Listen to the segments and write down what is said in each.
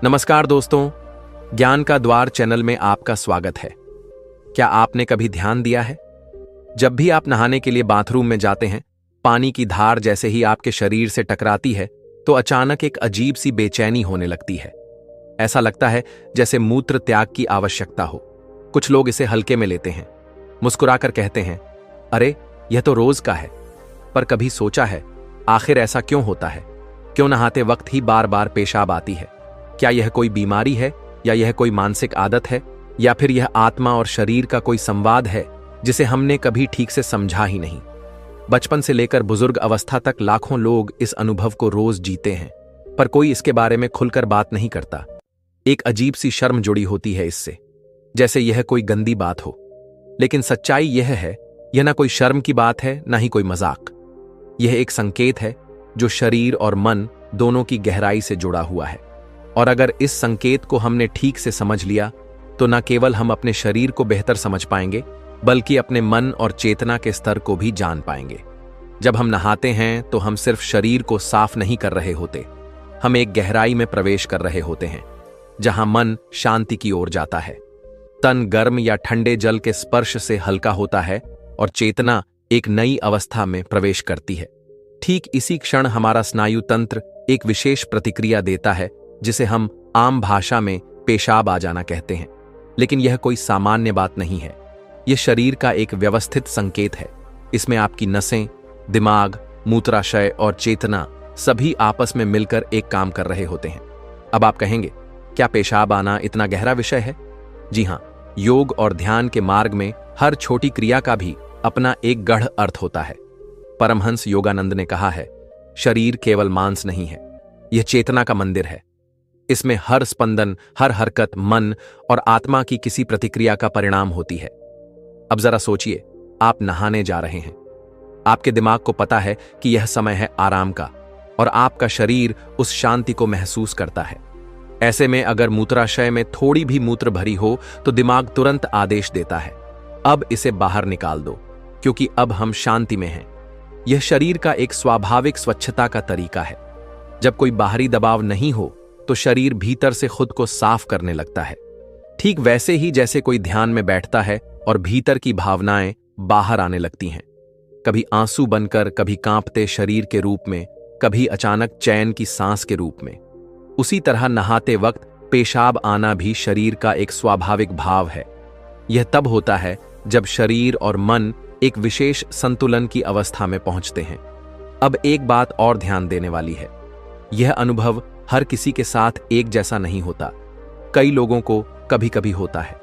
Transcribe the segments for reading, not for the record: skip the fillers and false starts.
नमस्कार दोस्तों, ज्ञान का द्वार चैनल में आपका स्वागत है। क्या आपने कभी ध्यान दिया है, जब भी आप नहाने के लिए बाथरूम में जाते हैं, पानी की धार जैसे ही आपके शरीर से टकराती है तो अचानक एक अजीब सी बेचैनी होने लगती है। ऐसा लगता है जैसे मूत्र त्याग की आवश्यकता हो। कुछ लोग इसे हल्के में लेते हैं, मुस्कुराकर कहते हैं, अरे यह तो रोज का है। पर कभी सोचा है आखिर ऐसा क्यों होता है? क्यों नहाते वक्त ही बार बार पेशाब आती है? क्या यह कोई बीमारी है, या यह कोई मानसिक आदत है, या फिर यह आत्मा और शरीर का कोई संवाद है जिसे हमने कभी ठीक से समझा ही नहीं? बचपन से लेकर बुजुर्ग अवस्था तक लाखों लोग इस अनुभव को रोज जीते हैं, पर कोई इसके बारे में खुलकर बात नहीं करता। एक अजीब सी शर्म जुड़ी होती है इससे, जैसे यह कोई गंदी बात हो। लेकिन सच्चाई यह है, यह ना कोई शर्म की बात है, ना ही कोई मजाक। यह एक संकेत है जो शरीर और मन दोनों की गहराई से जुड़ा हुआ है। और अगर इस संकेत को हमने ठीक से समझ लिया तो न केवल हम अपने शरीर को बेहतर समझ पाएंगे, बल्कि अपने मन और चेतना के स्तर को भी जान पाएंगे। जब हम नहाते हैं तो हम सिर्फ शरीर को साफ नहीं कर रहे होते, हम एक गहराई में प्रवेश कर रहे होते हैं, जहां मन शांति की ओर जाता है। तन गर्म या ठंडे जल के स्पर्श से हल्का होता है और चेतना एक नई अवस्था में प्रवेश करती है। ठीक इसी क्षण हमारा स्नायु तंत्र एक विशेष प्रतिक्रिया देता है, जिसे हम आम भाषा में पेशाब आ जाना कहते हैं। लेकिन यह कोई सामान्य बात नहीं है, यह शरीर का एक व्यवस्थित संकेत है। इसमें आपकी नसें, दिमाग, मूत्राशय और चेतना सभी आपस में मिलकर एक काम कर रहे होते हैं। अब आप कहेंगे, क्या पेशाब आना इतना गहरा विषय है? जी हां, योग और ध्यान के मार्ग में हर छोटी क्रिया का भी अपना एक गढ़ अर्थ होता है। परमहंस योगानंद ने कहा है, शरीर केवल मांस नहीं है, यह चेतना का मंदिर है। इसमें हर स्पंदन, हर हरकत मन और आत्मा की किसी प्रतिक्रिया का परिणाम होती है। अब जरा सोचिए, आप नहाने जा रहे हैं, आपके दिमाग को पता है कि यह समय है आराम का, और आपका शरीर उस शांति को महसूस करता है। ऐसे में अगर मूत्राशय में थोड़ी भी मूत्र भरी हो तो दिमाग तुरंत आदेश देता है, अब इसे बाहर निकाल दो, क्योंकि अब हम शांति में हैं। यह शरीर का एक स्वाभाविक स्वच्छता का तरीका है। जब कोई बाहरी दबाव नहीं हो तो शरीर भीतर से खुद को साफ करने लगता है। ठीक वैसे ही जैसे कोई ध्यान में बैठता है और भीतर की भावनाएं बाहर आने लगती हैं, कभी आंसू बनकर, कभी कांपते शरीर के रूप में, कभी अचानक चैन की सांस के रूप में। उसी तरह नहाते वक्त पेशाब आना भी शरीर का एक स्वाभाविक भाव है। यह तब होता है जब शरीर और मन एक विशेष संतुलन की अवस्था में पहुंचते हैं। अब एक बात और ध्यान देने वाली है, यह अनुभव हर किसी के साथ एक जैसा नहीं होता। कई लोगों को कभी कभी होता है,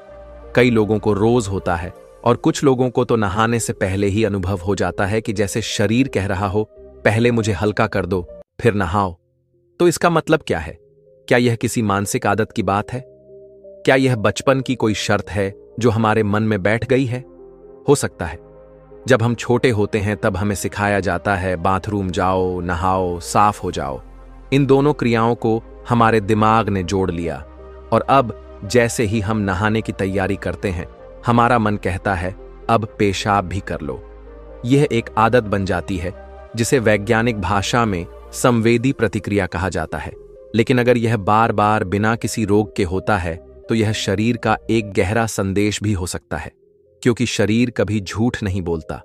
कई लोगों को रोज होता है, और कुछ लोगों को तो नहाने से पहले ही अनुभव हो जाता है कि जैसे शरीर कह रहा हो, पहले मुझे हल्का कर दो, फिर नहाओ। तो इसका मतलब क्या है? क्या यह किसी मानसिक आदत की बात है? क्या यह बचपन की कोई शर्त है जो हमारे मन में बैठ गई है? हो सकता है। जब हम छोटे होते हैं तब हमें सिखाया जाता है, बाथरूम जाओ, नहाओ, साफ हो जाओ। इन दोनों क्रियाओं को हमारे दिमाग ने जोड़ लिया, और अब जैसे ही हम नहाने की तैयारी करते हैं, हमारा मन कहता है, अब पेशाब भी कर लो। यह एक आदत बन जाती है, जिसे वैज्ञानिक भाषा में संवेदी प्रतिक्रिया कहा जाता है। लेकिन अगर यह बार बार बिना किसी रोग के होता है तो यह शरीर का एक गहरा संदेश भी हो सकता है, क्योंकि शरीर कभी झूठ नहीं बोलता।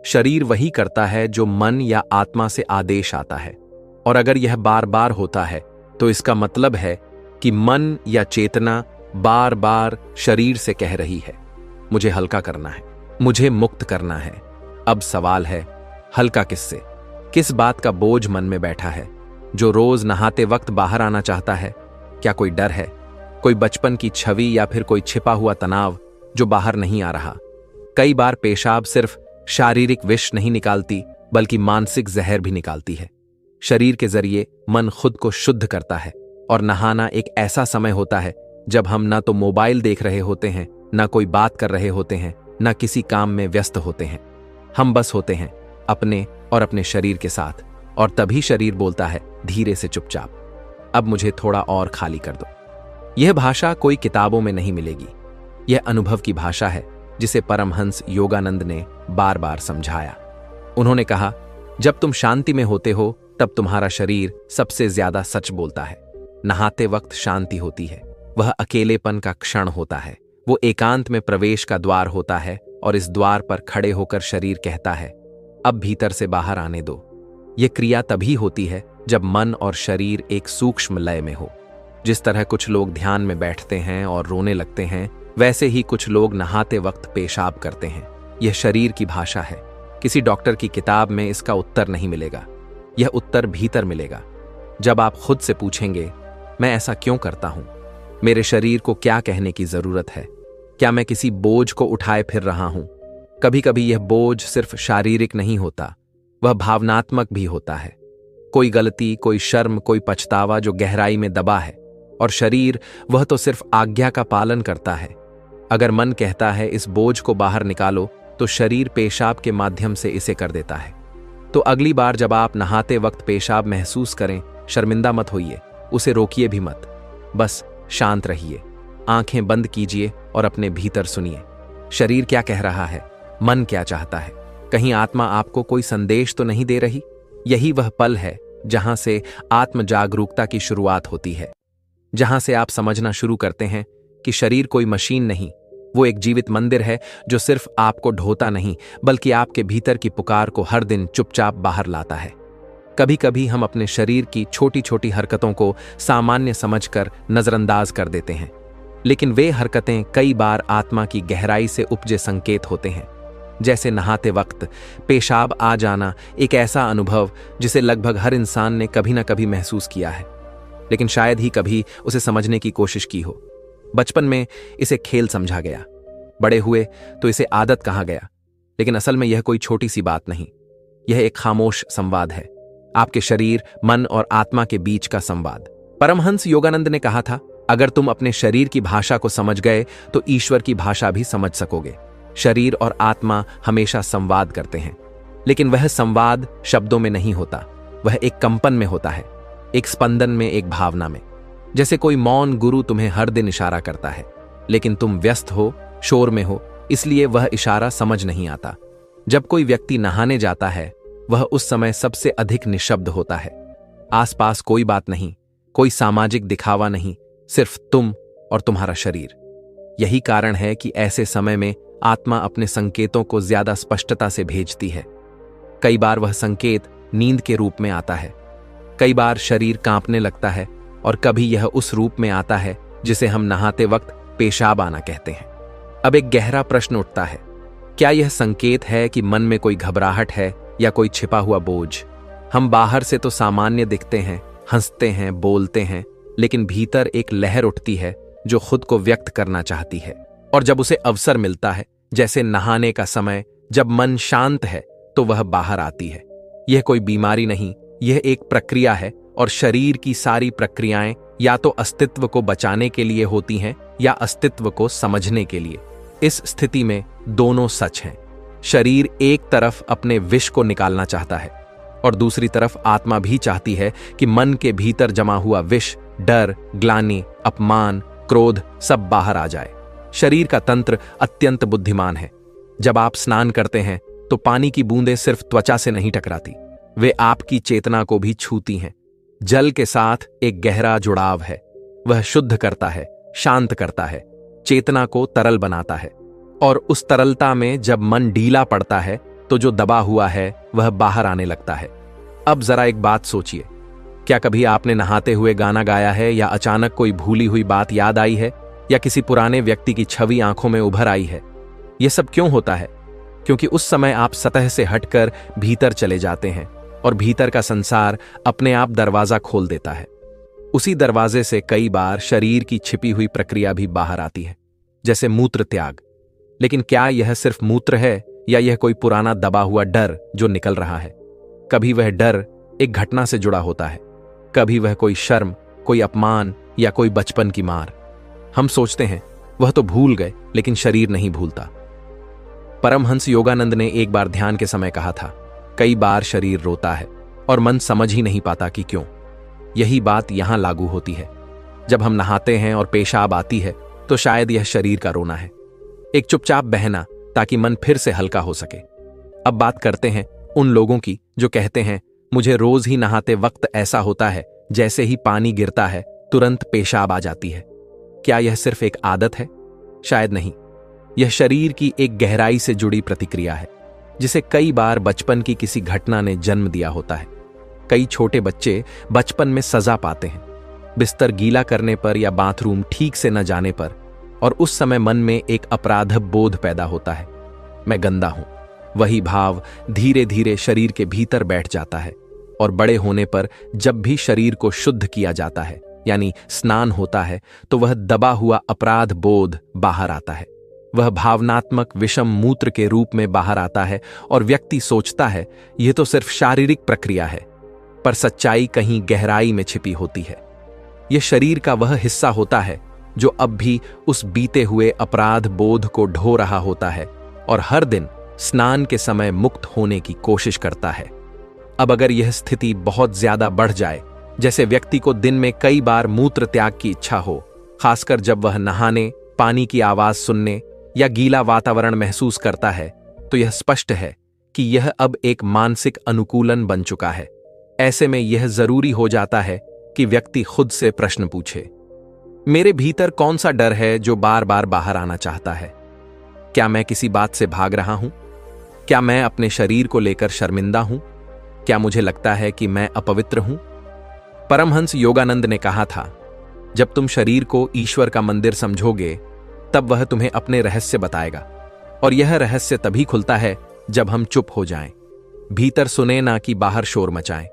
शरीर वही करता है जो मन या आत्मा से आदेश आता है। और अगर यह बार बार होता है तो इसका मतलब है कि मन या चेतना बार बार शरीर से कह रही है, मुझे हल्का करना है, मुझे मुक्त करना है। अब सवाल है, हल्का किससे? किस बात का बोझ मन में बैठा है जो रोज नहाते वक्त बाहर आना चाहता है? क्या कोई डर है, कोई बचपन की छवि, या फिर कोई छिपा हुआ तनाव जो बाहर नहीं आ रहा? कई बार पेशाब सिर्फ शारीरिक विष नहीं निकालती, बल्कि मानसिक जहर भी निकालती है। शरीर के जरिए मन खुद को शुद्ध करता है, और नहाना एक ऐसा समय होता है जब हम ना तो मोबाइल देख रहे होते हैं, ना कोई बात कर रहे होते हैं, ना किसी काम में व्यस्त होते हैं। हम बस होते हैं अपने और अपने शरीर के साथ, और तभी शरीर बोलता है धीरे से, चुपचाप, अब मुझे थोड़ा और खाली कर दो। यह भाषा कोई किताबों में नहीं मिलेगी, यह अनुभव की भाषा है, जिसे परमहंस योगानंद ने बार बार समझाया। उन्होंने कहा, जब तुम शांति में होते हो तब तुम्हारा शरीर सबसे ज्यादा सच बोलता है। नहाते वक्त शांति होती है। वह अकेलेपन का क्षण होता है। वो एकांत में प्रवेश का द्वार होता है और इस द्वार पर खड़े होकर शरीर कहता है, अब भीतर से बाहर आने दो। यह क्रिया तभी होती है जब मन और शरीर एक सूक्ष्म लय में हो। जिस तरह कुछ लोग ध्यान में बैठते हैं और रोने लगते हैं, वैसे ही कुछ लोग नहाते वक्त पेशाब करते हैं। यह शरीर की भाषा है। किसी डॉक्टर की किताब में इसका उत्तर नहीं मिलेगा। यह उत्तर भीतर मिलेगा। जब आप खुद से पूछेंगे, मैं ऐसा क्यों करता हूं? मेरे शरीर को क्या कहने की जरूरत है? क्या मैं किसी बोझ को उठाए फिर रहा हूं? कभी कभी यह बोझ सिर्फ शारीरिक नहीं होता, वह भावनात्मक भी होता है। कोई गलती, कोई शर्म, कोई पछतावा जो गहराई में दबा है, और शरीर वह तो सिर्फ आज्ञा का पालन करता है। अगर मन कहता है इस बोझ को बाहर निकालो, तो शरीर पेशाब के माध्यम से इसे कर देता है। तो अगली बार जब आप नहाते वक्त पेशाब महसूस करें, शर्मिंदा मत होइए, उसे रोकिए भी मत। बस शांत रहिए, आंखें बंद कीजिए और अपने भीतर सुनिए। शरीर क्या कह रहा है? मन क्या चाहता है? कहीं आत्मा आपको कोई संदेश तो नहीं दे रही? यही वह पल है जहां से आत्म जागरूकता की शुरुआत होती है, जहां से आप समझना शुरू करते हैं कि शरीर कोई मशीन नहीं, वो एक जीवित मंदिर है जो सिर्फ आपको ढोता नहीं, बल्कि आपके भीतर की पुकार को हर दिन चुपचाप बाहर लाता है। कभी कभी हम अपने शरीर की छोटी छोटी हरकतों को सामान्य समझकर नजरअंदाज कर देते हैं, लेकिन वे हरकतें कई बार आत्मा की गहराई से उपजे संकेत होते हैं। जैसे नहाते वक्त पेशाब आ जाना, एक ऐसा अनुभव जिसे लगभग हर इंसान ने कभी ना कभी महसूस किया है, लेकिन शायद ही कभी उसे समझने की कोशिश की हो। बचपन में इसे खेल समझा गया, बड़े हुए तो इसे आदत कहा गया, लेकिन असल में यह कोई छोटी सी बात नहीं, यह एक खामोश संवाद है, आपके शरीर, मन और आत्मा के बीच का संवाद। परमहंस योगानंद ने कहा था, अगर तुम अपने शरीर की भाषा को समझ गए तो ईश्वर की भाषा भी समझ सकोगे। शरीर और आत्मा हमेशा संवाद करते हैं, लेकिन वह संवाद शब्दों में नहीं होता, वह एक कंपन में होता है, एक स्पंदन में, एक भावना में। जैसे कोई मौन गुरु तुम्हें हर दिन इशारा करता है, लेकिन तुम व्यस्त हो, शोर में हो, इसलिए वह इशारा समझ नहीं आता। जब कोई व्यक्ति नहाने जाता है, वह उस समय सबसे अधिक निशब्द होता है। आसपास कोई बात नहीं, कोई सामाजिक दिखावा नहीं, सिर्फ तुम और तुम्हारा शरीर। यही कारण है कि ऐसे समय में आत्मा अपने संकेतों को ज्यादा स्पष्टता से भेजती है। कई बार वह संकेत नींद के रूप में आता है, कई बार शरीर कांपने लगता है, और कभी यह उस रूप में आता है जिसे हम नहाते वक्त पेशाब आना कहते हैं। अब एक गहरा प्रश्न उठता है, क्या यह संकेत है कि मन में कोई घबराहट है या कोई छिपा हुआ बोझ? हम बाहर से तो सामान्य दिखते हैं, हंसते हैं, बोलते हैं, लेकिन भीतर एक लहर उठती है जो खुद को व्यक्त करना चाहती है, और जब उसे अवसर मिलता है, जैसे नहाने का समय, जब मन शांत है, तो वह बाहर आती है। यह कोई बीमारी नहीं, यह एक प्रक्रिया है, और शरीर की सारी प्रक्रियाएं या तो अस्तित्व को बचाने के लिए होती हैं या अस्तित्व को समझने के लिए। इस स्थिति में दोनों सच हैं। शरीर एक तरफ अपने विष को निकालना चाहता है, और दूसरी तरफ आत्मा भी चाहती है कि मन के भीतर जमा हुआ विष, डर, ग्लानि, अपमान, क्रोध सब बाहर आ जाए। शरीर का तंत्र अत्यंत बुद्धिमान है। जब आप स्नान करते हैं तो पानी की बूंदें सिर्फ त्वचा से नहीं टकराती, वे आपकी चेतना को भी छूती हैं। जल के साथ एक गहरा जुड़ाव है, वह शुद्ध करता है, शांत करता है, चेतना को तरल बनाता है, और उस तरलता में जब मन ढीला पड़ता है तो जो दबा हुआ है वह बाहर आने लगता है। अब जरा एक बात सोचिए, क्या कभी आपने नहाते हुए गाना गाया है, या अचानक कोई भूली हुई बात याद आई है, या किसी पुराने व्यक्ति की छवि आंखों में उभर आई है? यह सब क्यों होता है? क्योंकि उस समय आप सतह से हटकर भीतर चले जाते हैं, और भीतर का संसार अपने आप दरवाजा खोल देता है। उसी दरवाजे से कई बार शरीर की छिपी हुई प्रक्रिया भी बाहर आती है, जैसे मूत्र त्याग। लेकिन क्या यह सिर्फ मूत्र है, या यह कोई पुराना दबा हुआ डर जो निकल रहा है? कभी वह डर एक घटना से जुड़ा होता है, कभी वह कोई शर्म, कोई अपमान, या कोई बचपन की मार। हम सोचते हैं वह तो भूल गए, लेकिन शरीर नहीं भूलता। परमहंस योगानंद ने एक बार ध्यान के समय कहा था, कई बार शरीर रोता है और मन समझ ही नहीं पाता कि क्यों। यही बात यहां लागू होती है। जब हम नहाते हैं और पेशाब आती है, तो शायद यह शरीर का रोना है, एक चुपचाप बहना, ताकि मन फिर से हल्का हो सके। अब बात करते हैं उन लोगों की जो कहते हैं, मुझे रोज ही नहाते वक्त ऐसा होता है, जैसे ही पानी गिरता है तुरंत पेशाब आ जाती है। क्या यह सिर्फ एक आदत है? शायद नहीं। यह शरीर की एक गहराई से जुड़ी प्रतिक्रिया है, जिसे कई बार बचपन की किसी घटना ने जन्म दिया होता है। कई छोटे बच्चे बचपन में सजा पाते हैं, बिस्तर गीला करने पर या बाथरूम ठीक से न जाने पर, और उस समय मन में एक अपराध बोध पैदा होता है, मैं गंदा हूं। वही भाव धीरे धीरे शरीर के भीतर बैठ जाता है, और बड़े होने पर जब भी शरीर को शुद्ध किया जाता है, यानी स्नान होता है, तो वह दबा हुआ अपराध बोध बाहर आता है। वह भावनात्मक विषम मूत्र के रूप में बाहर आता है और व्यक्ति सोचता है यह तो सिर्फ शारीरिक प्रक्रिया है, पर सच्चाई कहीं गहराई में छिपी होती है। यह शरीर का वह हिस्सा होता है जो अब भी उस बीते हुए अपराध बोध को ढो रहा होता है और हर दिन स्नान के समय मुक्त होने की कोशिश करता है। अब अगर यह स्थिति बहुत ज्यादा बढ़ जाए, जैसे व्यक्ति को दिन में कई बार मूत्र त्याग की इच्छा हो, खासकर जब वह नहाने, पानी की आवाज सुनने या गीला वातावरण महसूस करता है, तो यह स्पष्ट है कि यह अब एक मानसिक अनुकूलन बन चुका है। ऐसे में यह जरूरी हो जाता है कि व्यक्ति खुद से प्रश्न पूछे, मेरे भीतर कौन सा डर है जो बार बार बाहर आना चाहता है? क्या मैं किसी बात से भाग रहा हूं? क्या मैं अपने शरीर को लेकर शर्मिंदा हूं? क्या मुझे लगता है कि मैं अपवित्र हूं? परमहंस योगानंद ने कहा था, जब तुम शरीर को ईश्वर का मंदिर समझोगे, तब वह तुम्हें अपने रहस्य बताएगा, और यह रहस्य तभी खुलता है जब हम चुप हो जाएं, भीतर सुने ना कि बाहर शोर मचाएं।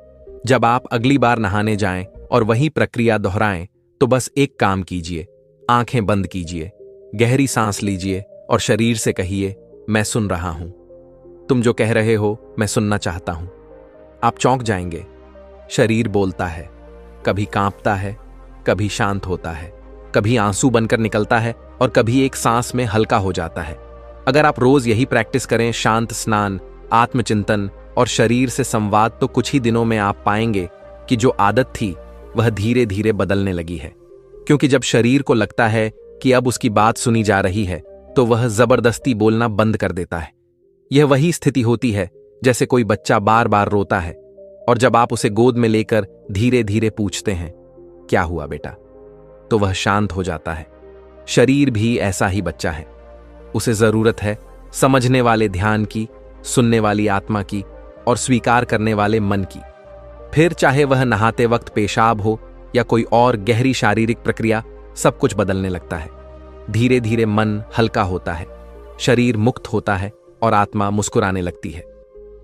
जब आप अगली बार नहाने जाएं और वही प्रक्रिया दोहराएं, तो बस एक काम कीजिए, आंखें बंद कीजिए, गहरी सांस लीजिए और शरीर से कहिए, मैं सुन रहा हूं। तुम जो कह रहे हो मैं सुनना चाहता हूं। आप चौंक जाएंगे। शरीर बोलता है, कभी कांपता है, कभी शांत होता है, कभी आंसू बनकर निकलता है और कभी एक सांस में हल्का हो जाता है। अगर आप रोज यही प्रैक्टिस करें, शांत स्नान, आत्मचिंतन और शरीर से संवाद, तो कुछ ही दिनों में आप पाएंगे कि जो आदत थी वह धीरे धीरे बदलने लगी है। क्योंकि जब शरीर को लगता है कि अब उसकी बात सुनी जा रही है, तो वह जबरदस्ती बोलना बंद कर देता है। यह वही स्थिति होती है जैसे कोई बच्चा बार बार रोता है, और जब आप उसे गोद में लेकर धीरे धीरे पूछते हैं, क्या हुआ बेटा, तो वह शांत हो जाता है। शरीर भी ऐसा ही बच्चा है। उसे जरूरत है समझने वाले ध्यान की, सुनने वाली आत्मा की और स्वीकार करने वाले मन की। फिर चाहे वह नहाते वक्त पेशाब हो या कोई और गहरी शारीरिक प्रक्रिया, सब कुछ बदलने लगता है। धीरे धीरे मन हल्का होता है, शरीर मुक्त होता है और आत्मा मुस्कुराने लगती है।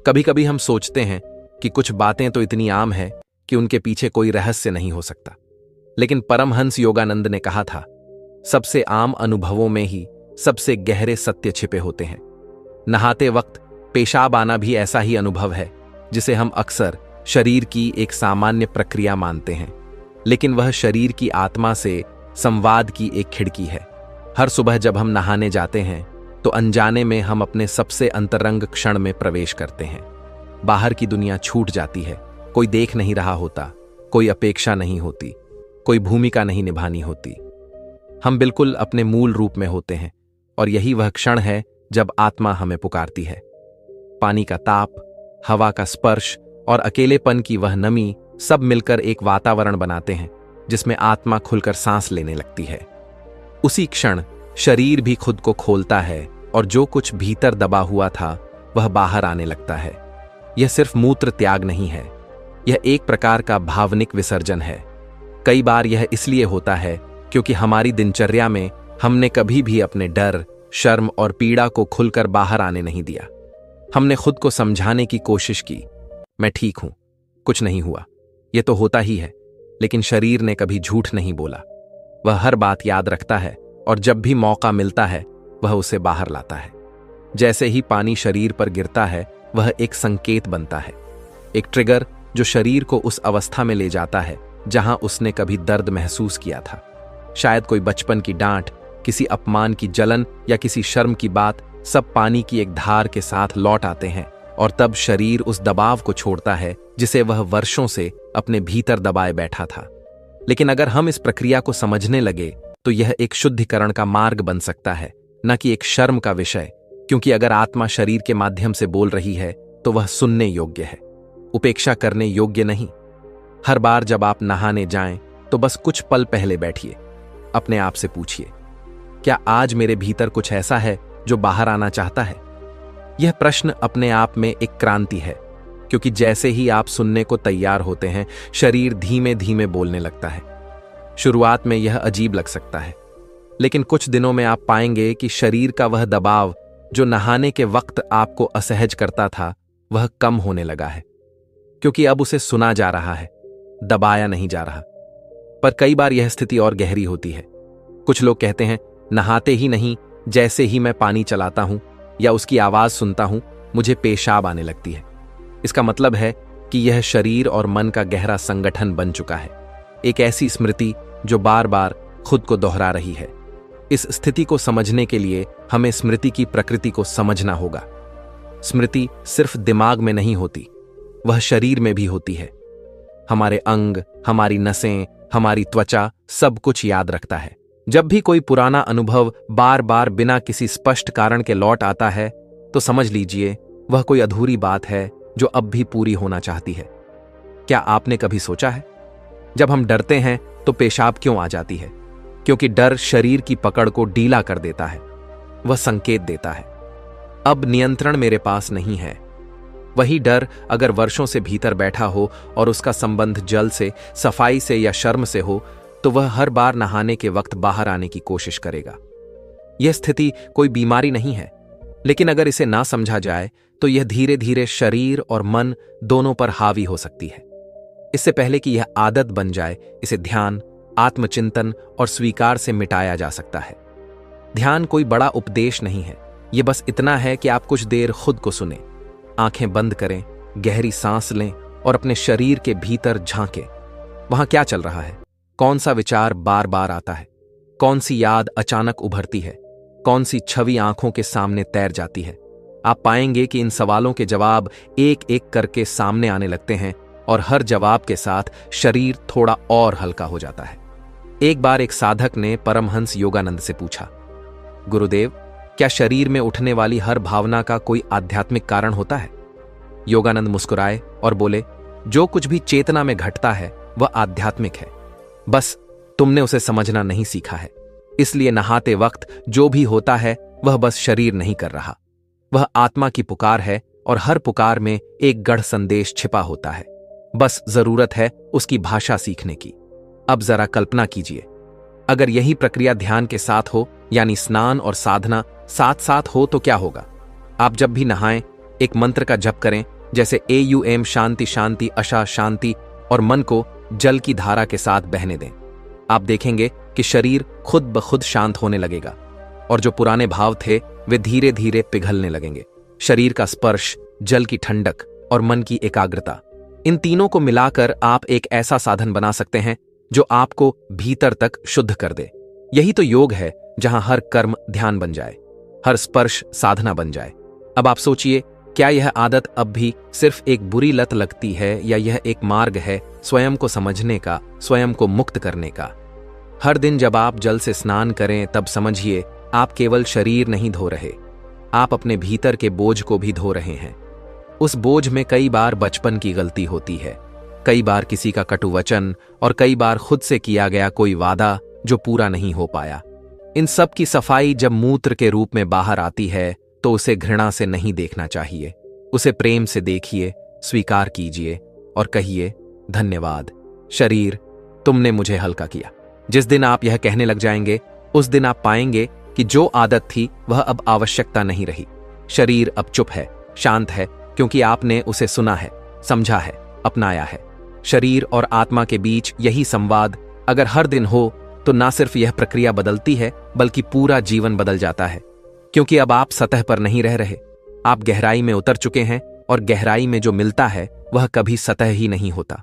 कभी कभी हम सोचते हैं कि कुछ बातें तो इतनी आम है कि उनके पीछे कोई रहस्य नहीं हो सकता, लेकिन परमहंस योगानंद ने कहा था, सबसे आम अनुभवों में ही सबसे गहरे सत्य छिपे होते हैं। नहाते वक्त पेशाब आना भी ऐसा ही अनुभव है, जिसे हम अक्सर शरीर की एक सामान्य प्रक्रिया मानते हैं, लेकिन वह शरीर की आत्मा से संवाद की एक खिड़की है। हर सुबह जब हम नहाने जाते हैं, तो अनजाने में हम अपने सबसे अंतरंग क्षण में प्रवेश करते हैं। बाहर की दुनिया छूट जाती है, कोई देख नहीं रहा होता, कोई अपेक्षा नहीं होती, कोई भूमिका नहीं निभानी होती। हम बिल्कुल अपने मूल रूप में होते हैं, और यही वह क्षण है जब आत्मा हमें पुकारती है। पानी का ताप, हवा का स्पर्श और अकेलेपन की वह नमी सब मिलकर एक वातावरण बनाते हैं जिसमें आत्मा खुलकर सांस लेने लगती है। उसी क्षण शरीर भी खुद को खोलता है और जो कुछ भीतर दबा हुआ था वह बाहर आने लगता है। यह सिर्फ मूत्र त्याग नहीं है, यह एक प्रकार का भावनिक विसर्जन है। कई बार यह इसलिए होता है क्योंकि हमारी दिनचर्या में हमने कभी भी अपने डर, शर्म और पीड़ा को खुलकर बाहर आने नहीं दिया। हमने खुद को समझाने की कोशिश की, मैं ठीक हूं, कुछ नहीं हुआ, यह तो होता ही है। लेकिन शरीर ने कभी झूठ नहीं बोला। वह हर बात याद रखता है और जब भी मौका मिलता है वह उसे बाहर लाता है। जैसे ही पानी शरीर पर गिरता है, वह एक संकेत बनता है, एक ट्रिगर जो शरीर को उस अवस्था में ले जाता है जहां उसने कभी दर्द महसूस किया था। शायद कोई बचपन की डांट, किसी अपमान की जलन या किसी शर्म की बात, सब पानी की एक धार के साथ लौट आते हैं, और तब शरीर उस दबाव को छोड़ता है जिसे वह वर्षों से अपने भीतर दबाए बैठा था। लेकिन अगर हम इस प्रक्रिया को समझने लगे तो यह एक शुद्धिकरण का मार्ग बन सकता है, न कि एक शर्म का विषय। क्योंकि अगर आत्मा शरीर के माध्यम से बोल रही है तो वह सुनने योग्य है, उपेक्षा करने योग्य नहीं। हर बार जब आप नहाने जाएं, तो बस कुछ पल पहले बैठिए। अपने आप से पूछिए, क्या आज मेरे भीतर कुछ ऐसा है जो बाहर आना चाहता है? यह प्रश्न अपने आप में एक क्रांति है, क्योंकि जैसे ही आप सुनने को तैयार होते हैं, शरीर धीमे धीमे बोलने लगता है। शुरुआत में यह अजीब लग सकता है, लेकिन कुछ दिनों में आप पाएंगे कि शरीर का वह दबाव जो नहाने के वक्त आपको असहज करता था, वह कम होने लगा है, क्योंकि अब उसे सुना जा रहा है, दबाया नहीं जा रहा। पर कई बार यह स्थिति और गहरी होती है। कुछ लोग कहते हैं, नहाते ही नहीं, जैसे ही मैं पानी चलाता हूं या उसकी आवाज सुनता हूं, मुझे पेशाब आने लगती है। इसका मतलब है कि यह शरीर और मन का गहरा संगठन बन चुका है, एक ऐसी स्मृति जो बार बार खुद को दोहरा रही है। इस स्थिति को समझने के लिए हमें स्मृति की प्रकृति को समझना होगा। स्मृति सिर्फ दिमाग में नहीं होती, वह शरीर में भी होती है। हमारे अंग, हमारी नसें, हमारी त्वचा सब कुछ याद रखता है। जब भी कोई पुराना अनुभव बार बार बिना किसी स्पष्ट कारण के लौट आता है, तो समझ लीजिए वह कोई अधूरी बात है जो अब भी पूरी होना चाहती है। क्या आपने कभी सोचा है, जब हम डरते हैं तो पेशाब क्यों आ जाती है? क्योंकि डर शरीर की पकड़ को ढीला कर देता है। वह संकेत देता है, अब नियंत्रण मेरे पास नहीं है। वही डर अगर वर्षों से भीतर बैठा हो और उसका संबंध जल से, सफाई से या शर्म से हो, तो वह हर बार नहाने के वक्त बाहर आने की कोशिश करेगा। यह स्थिति कोई बीमारी नहीं है, लेकिन अगर इसे ना समझा जाए तो यह धीरे धीरे शरीर और मन दोनों पर हावी हो सकती है। इससे पहले कि यह आदत बन जाए, इसे ध्यान, आत्मचिंतन और स्वीकार से मिटाया जा सकता है। ध्यान कोई बड़ा उपदेश नहीं है, यह बस इतना है कि आप कुछ देर खुद को सुने, आंखें बंद करें, गहरी सांस लें और अपने शरीर के भीतर झांकें। वहां क्या चल रहा है? कौन सा विचार बार बार आता है? कौन सी याद अचानक उभरती है? कौन सी छवि आंखों के सामने तैर जाती है? आप पाएंगे कि इन सवालों के जवाब एक एक करके सामने आने लगते हैं और हर जवाब के साथ शरीर थोड़ा और हल्का हो जाता है। एक बार एक साधक ने परमहंस योगानंद से पूछा, गुरुदेव, क्या शरीर में उठने वाली हर भावना का कोई आध्यात्मिक कारण होता है? योगानंद मुस्कुराए और बोले, जो कुछ भी चेतना में घटता है वह आध्यात्मिक है, बस तुमने उसे समझना नहीं सीखा है। इसलिए नहाते वक्त जो भी होता है वह बस शरीर नहीं कर रहा, वह आत्मा की पुकार है और हर पुकार में एक गढ़ संदेश छिपा होता है। बस जरूरत है उसकी भाषा सीखने की। अब जरा कल्पना कीजिए, अगर यही प्रक्रिया ध्यान के साथ हो, यानी स्नान और साधना साथ साथ हो, तो क्या होगा? आप जब भी नहाएं एक मंत्र का जप करें, जैसे AUM शांति शांति अशा शांति, और मन को जल की धारा के साथ बहने दें। आप देखेंगे कि शरीर खुद ब खुद शांत होने लगेगा और जो पुराने भाव थे वे धीरे धीरे पिघलने लगेंगे। शरीर का स्पर्श, जल की ठंडक और मन की एकाग्रता, इन तीनों को मिलाकर आप एक ऐसा साधन बना सकते हैं जो आपको भीतर तक शुद्ध कर दे। यही तो योग है, जहां हर कर्म ध्यान बन जाए, हर स्पर्श साधना बन जाए। अब आप सोचिए, क्या यह आदत अब भी सिर्फ एक बुरी लत लगती है या यह एक मार्ग है स्वयं को समझने का, स्वयं को मुक्त करने का? हर दिन जब आप जल से स्नान करें, तब समझिए आप केवल शरीर नहीं धो रहे, आप अपने भीतर के बोझ को भी धो रहे हैं। उस बोझ में कई बार बचपन की गलती होती है, कई बार किसी का कटु वचन और कई बार खुद से किया गया कोई वादा जो पूरा नहीं हो पाया। इन सब की सफाई जब मूत्र के रूप में बाहर आती है तो उसे घृणा से नहीं देखना चाहिए, उसे प्रेम से देखिए, स्वीकार कीजिए और कहिए, धन्यवाद शरीर, तुमने मुझे हल्का किया। जिस दिन आप यह कहने लग जाएंगे, उस दिन आप पाएंगे कि जो आदत थी वह अब आवश्यकता नहीं रही। शरीर अब चुप है, शांत है, क्योंकि आपने उसे सुना है, समझा है, अपनाया है। शरीर और आत्मा के बीच यही संवाद अगर हर दिन हो तो ना सिर्फ यह प्रक्रिया बदलती है, बल्कि पूरा जीवन बदल जाता है। क्योंकि अब आप सतह पर नहीं रह रहे, आप गहराई में उतर चुके हैं और गहराई में जो मिलता है वह कभी सतह ही नहीं होता।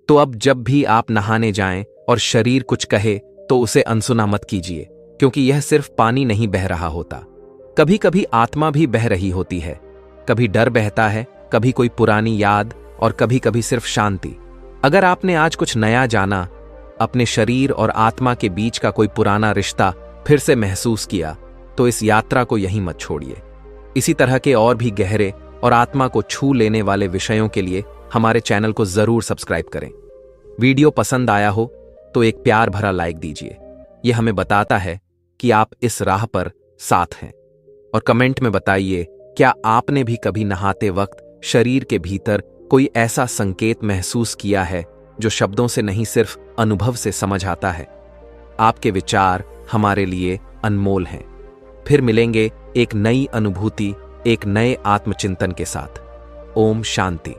तो अब जब भी आप नहाने जाएं और शरीर कुछ कहे तो उसे अनसुना मत कीजिए, क्योंकि यह सिर्फ पानी नहीं बह रहा होता, कभी कभी आत्मा भी बह रही होती है। कभी डर बहता है, कभी कोई पुरानी याद और कभी कभी सिर्फ शांति। अगर आपने आज कुछ नया जाना, अपने शरीर और आत्मा के बीच का कोई पुराना रिश्ता फिर से महसूस किया, तो इस यात्रा को यहीं मत छोड़िए। इसी तरह के और भी गहरे और आत्मा को छू लेने वाले विषयों के लिए हमारे चैनल को जरूर सब्सक्राइब करें। वीडियो पसंद आया हो तो एक प्यार भरा लाइक दीजिए। यह हमें बताता है कि आप इस राह पर साथ हैं। और कमेंट में बताइए, क्या आपने भी कभी नहाते वक्त शरीर के भीतर कोई ऐसा संकेत महसूस किया है जो शब्दों से नहीं, सिर्फ अनुभव से समझ आता है? आपके विचार हमारे लिए अनमोल हैं। फिर मिलेंगे एक नई अनुभूति, एक नए आत्मचिंतन के साथ। ओम शांति।